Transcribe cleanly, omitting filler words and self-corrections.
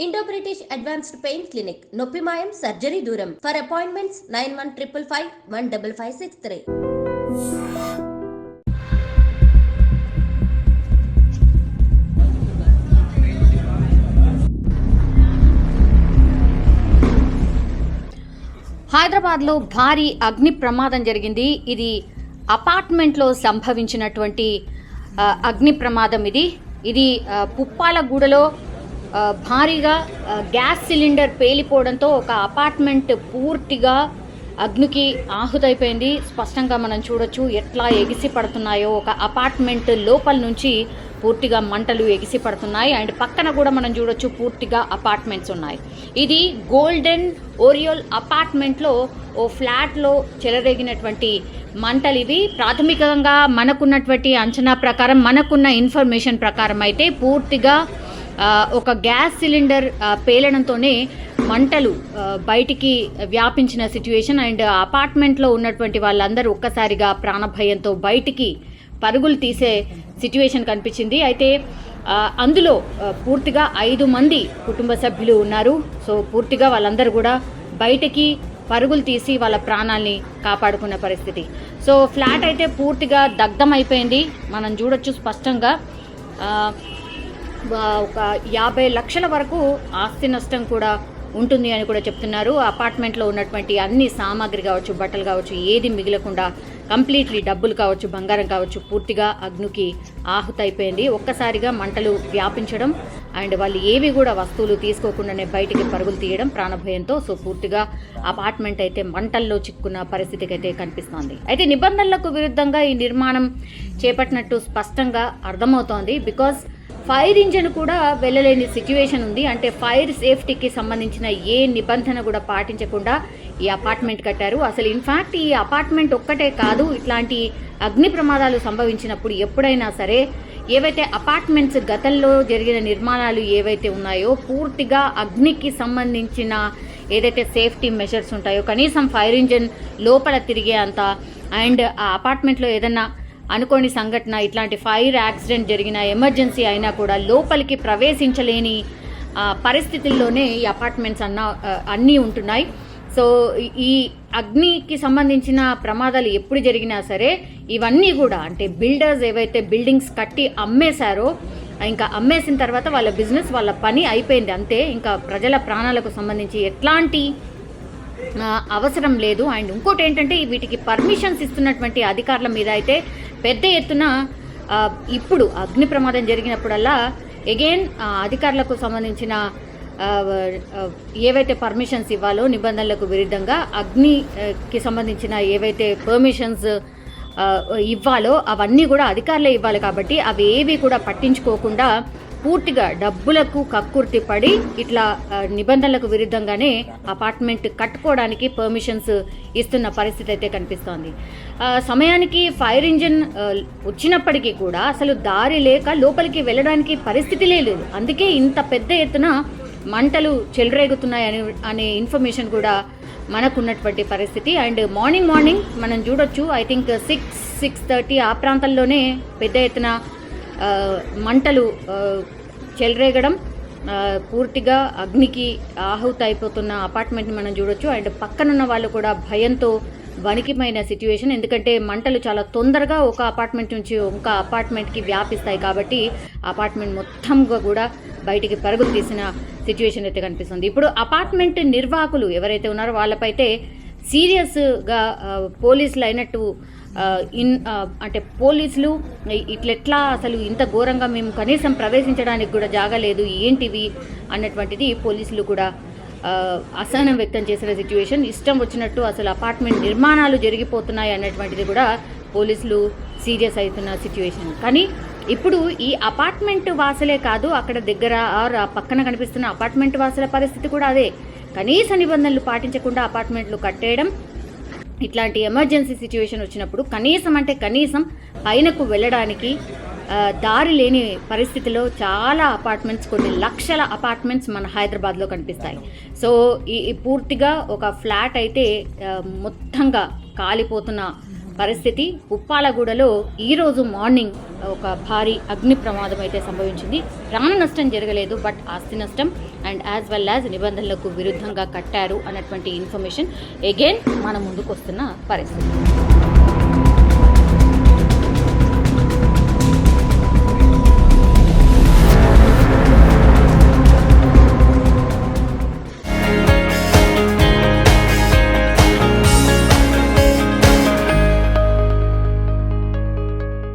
Indo British advanced pain clinic నొప్పి మాయం surgery దూరం. For appointments 9155515563. హైదరాబాద్లో భారీ అగ్ని ప్రమాదం జరిగింది. ఇది అపార్ట్మెంట్లో సంభవించినటువంటి అగ్ని ప్రమాదం. ఇది పుప్పాలగూడలో భారీగా గ్యాస్ సిలిండర్ పేలిపోవడంతో ఒక అపార్ట్మెంట్ పూర్తిగా అగ్నికి ఆహుతైపోయింది. స్పష్టంగా మనం చూడొచ్చు ఎట్లా ఎగిసి పడుతున్నాయో. ఒక అపార్ట్మెంట్ లోపల నుంచి పూర్తిగా మంటలు ఎగిసి పడుతున్నాయి. అండ్ పక్కన కూడా మనం చూడొచ్చు పూర్తిగా అపార్ట్మెంట్స్ ఉన్నాయి. ఇది గోల్డెన్ ఓరియోల్ అపార్ట్మెంట్లో ఓ ఫ్లాట్లో చెలరేగినటువంటి మంటలు ఇవి. ప్రాథమికంగా మనకున్నటువంటి అంచనా ప్రకారం, మనకున్న ఇన్ఫర్మేషన్ ప్రకారం అయితే పూర్తిగా ఒక గ్యాస్ సిలిండర్ పేలడంతోనే మంటలు బయటికి వ్యాపించిన సిచ్యువేషన్. అండ్ అపార్ట్మెంట్లో ఉన్నటువంటి వాళ్ళందరూ ఒక్కసారిగా ప్రాణభయంతో బయటికి పరుగులు తీసే సిచ్యువేషన్ కనిపించింది. అయితే అందులో పూర్తిగా 5 మంది కుటుంబ సభ్యులు ఉన్నారు. సో పూర్తిగా వాళ్ళందరూ కూడా బయటికి పరుగులు తీసి వాళ్ళ ప్రాణాల్ని కాపాడుకున్న పరిస్థితి. సో ఫ్లాట్ అయితే పూర్తిగా దగ్ధం అయిపోయింది. మనం చూడొచ్చు స్పష్టంగా. ఒక 50 లక్షల వరకు ఆస్తి నష్టం కూడా ఉంటుంది అని కూడా చెప్తున్నారు. అపార్ట్మెంట్లో ఉన్నటువంటి అన్ని సామాగ్రి కావచ్చు, బట్టలు కావచ్చు, ఏది మిగలకుండా కంప్లీట్లీ డబ్బులు కావచ్చు, బంగారం కావచ్చు, పూర్తిగా అగ్నికి ఆహుతైపోయింది. ఒక్కసారిగా మంటలు వ్యాపించడం అండ్ వాళ్ళు ఏవి కూడా వస్తువులు తీసుకోకుండానే బయటికి పరుగులు తీయడం ప్రాణభయంతో. సో పూర్తిగా అపార్ట్మెంట్ అయితే మంటల్లో చిక్కున్న పరిస్థితికి అయితే కనిపిస్తోంది. అయితే నిబంధనలకు విరుద్ధంగా ఈ నిర్మాణం చేపట్టినట్టు స్పష్టంగా అర్థమవుతోంది. బికాజ్ ఫైర్ ఇంజిన్ కూడా వెళ్ళలేని సిచ్యువేషన్ ఉంది. అంటే ఫైర్ సేఫ్టీకి సంబంధించిన ఏ నిబంధన కూడా పాటించకుండా ఈ అపార్ట్మెంట్ కట్టారు. అసలు ఇన్ఫ్యాక్ట్ ఈ అపార్ట్మెంట్ ఒక్కటే కాదు, ఇట్లాంటి అగ్ని ప్రమాదాలు సంభవించినప్పుడు ఎప్పుడైనా సరే ఏవైతే అపార్ట్మెంట్స్ గతంలో జరిగిన నిర్మాణాలు ఏవైతే ఉన్నాయో పూర్తిగా అగ్నికి సంబంధించిన ఏదైతే సేఫ్టీ మెజర్స్ ఉంటాయో, కనీసం ఫైర్ ఇంజిన్ లోపల తిరిగే అంత, అండ్ ఆ అపార్ట్మెంట్లో ఏదన్నా అనుకోని సంఘటన, ఇట్లాంటి ఫైర్ యాక్సిడెంట్ జరిగిన, ఎమర్జెన్సీ అయినా కూడా లోపలికి ప్రవేశించలేని పరిస్థితుల్లోనే ఈ అపార్ట్మెంట్స్ అన్నీ ఉంటున్నాయి. సో ఈ అగ్నికి సంబంధించిన ప్రమాదాలు ఎప్పుడు జరిగినా సరే ఇవన్నీ కూడా అంటే బిల్డర్స్ ఏవైతే బిల్డింగ్స్ కట్టి అమ్మేశారో, ఇంకా అమ్మేసిన తర్వాత వాళ్ళ బిజినెస్, వాళ్ళ పని అయిపోయింది అంతే. ఇంకా ప్రజల ప్రాణాలకు సంబంధించి ఎట్లాంటి అవసరం లేదు. అండ్ ఇంకోటి ఏంటంటే వీటికి పర్మిషన్స్ ఇస్తున్నటువంటి అధికారుల మీద అయితే పెద్ద ఎత్తున ఇప్పుడు అగ్ని ప్రమాదం జరిగినప్పుడల్లా అగైన్ అధికారులకు సంబంధించిన ఏవైతే పర్మిషన్స్ ఇవ్వాలో నిబంధనలకు విరుద్ధంగా అగ్నికి సంబంధించిన ఏవైతే పర్మిషన్స్ ఇవ్వాలో అవన్నీ కూడా అధికారులే ఇవ్వాలి. కాబట్టి అవి ఏవి కూడా పట్టించుకోకుండా పూర్తిగా డబ్బులకు కక్కుర్తి పడి ఇట్లా నిబంధనలకు విరుద్ధంగానే అపార్ట్మెంట్ కట్టుకోవడానికి పర్మిషన్స్ ఇస్తున్న పరిస్థితి అయితే కనిపిస్తోంది. సమయానికి ఫైర్ ఇంజిన్ వచ్చినప్పటికీ కూడా అసలు దారి లేక లోపలికి వెళ్ళడానికి పరిస్థితి లేదు. అందుకే ఇంత పెద్ద ఎత్తున మంటలు చెలరేగుతున్నాయి అనే ఇన్ఫర్మేషన్ కూడా మనకున్నటువంటి పరిస్థితి. అండ్ మార్నింగ్ మనం చూడొచ్చు, ఐ థింక్ 6-6:30 ఆ ప్రాంతంలోనే పెద్ద ఎత్తున మంటలు చెలరేగడం, పూర్తిగా అగ్నికి ఆహుతి అయిపోతున్న అపార్ట్మెంట్ని మనం చూడొచ్చు. అండ్ పక్కనున్న వాళ్ళు కూడా భయంతో వణికిపోయిన సిచ్యువేషన్. ఎందుకంటే మంటలు చాలా తొందరగా ఒక అపార్ట్మెంట్ నుంచి ఒక అపార్ట్మెంట్కి వ్యాపిస్తాయి కాబట్టి అపార్ట్మెంట్ మొత్తంగా కూడా బయటికి పరుగులు తీసిన సిచ్యువేషన్ అయితే కనిపిస్తుంది. ఇప్పుడు అపార్ట్మెంట్ నిర్వాహకులు ఎవరైతే ఉన్నారో వాళ్ళపైతే సీరియస్గా పోలీసులు అయినట్టు అంటే పోలీసులు ఇట్లెట్లా అసలు ఇంత ఘోరంగా మేము కనీసం ప్రవేశించడానికి కూడా జాగలేదు ఏంటివి అన్నటువంటిది పోలీసులు కూడా అసహనం వ్యక్తం చేసిన సిచ్యువేషన్. ఇష్టం వచ్చినట్టు అసలు అపార్ట్మెంట్ నిర్మాణాలు జరిగిపోతున్నాయి అన్నటువంటిది కూడా పోలీసులు సీరియస్ అవుతున్న సిచ్యువేషన్. కానీ ఇప్పుడు ఈ అపార్ట్మెంట్ వాసులే కాదు, అక్కడ దగ్గర ఆ పక్కన కనిపిస్తున్న అపార్ట్మెంట్ వాసుల పరిస్థితి కూడా అదే. కనీస నిబంధనలు పాటించకుండా అపార్ట్మెంట్లు కట్టేయడం, ఇట్లాంటి ఎమర్జెన్సీ సిచ్యువేషన్ వచ్చినప్పుడు కనీసం పైనకు వెళ్ళడానికి దారి లేని పరిస్థితిలో చాలా అపార్ట్మెంట్స్, కొన్ని లక్షల అపార్ట్మెంట్స్ మన హైదరాబాద్లో కనిపిస్తాయి. సో ఈ పూర్తిగా ఒక ఫ్లాట్ అయితే మొత్తంగా కాలిపోతున్న పరిస్థితి. ఉప్పాలగూడలో ఈరోజు మార్నింగ్ ఒక భారీ అగ్ని ప్రమాదం అయితే సంభవించింది. ప్రాణ నష్టం జరగలేదు, బట్ ఆస్తి నష్టం అండ్ యాజ్ వెల్ యాజ్ నిబంధనలకు విరుద్ధంగా కట్టారు అన్నటువంటి ఇన్ఫర్మేషన్ అగైన్ మన ముందుకు వస్తున్న పరిస్థితి.